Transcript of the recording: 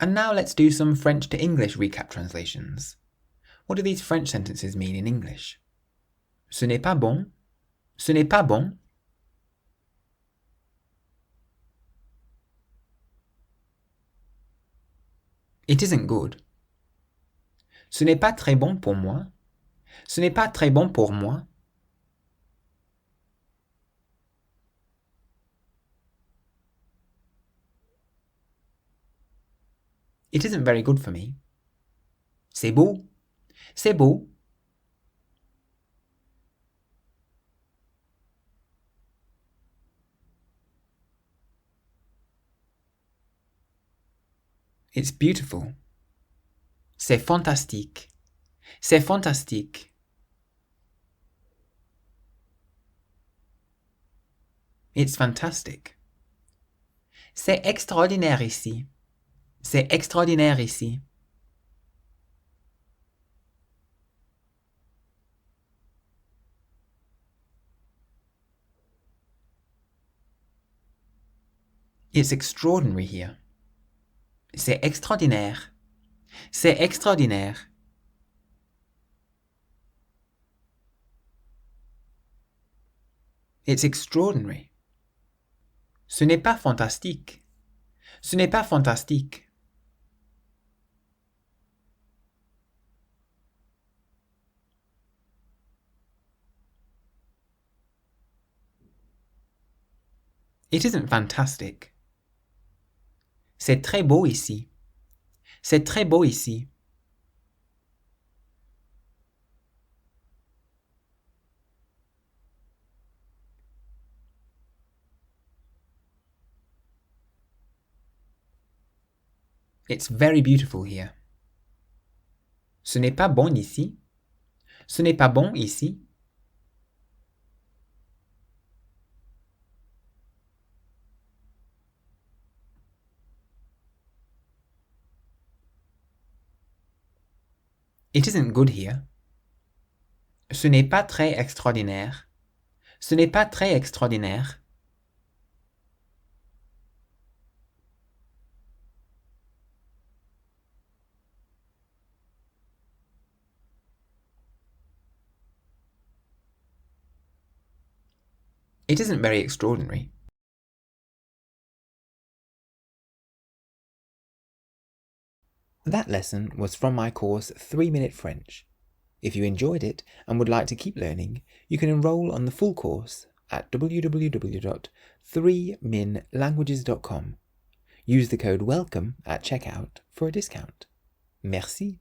And now let's do some French to English recap translations. What do these French sentences mean in English? Ce n'est pas bon. Ce n'est pas bon. It isn't good. Ce n'est pas très bon pour moi. Ce n'est pas très bon pour moi. It isn't very good for me. C'est beau. C'est beau. It's beautiful. C'est fantastique. C'est fantastique. It's fantastic. C'est extraordinaire ici. C'est extraordinaire ici. It's extraordinary here. C'est extraordinaire. C'est extraordinaire. It's extraordinary. Ce n'est pas fantastique. Ce n'est pas fantastique. It isn't fantastic. C'est très beau ici. C'est très beau ici. It's very beautiful here. Ce n'est pas bon ici. Ce n'est pas bon ici. It isn't good here. Ce n'est pas très extraordinaire. Ce n'est pas très extraordinaire. It isn't very extraordinary. That lesson was from my course 3-Minute French. If you enjoyed it and would like to keep learning, you can enroll on the full course at www.3minlanguages.com. Use the code WELCOME at checkout for a discount. Merci.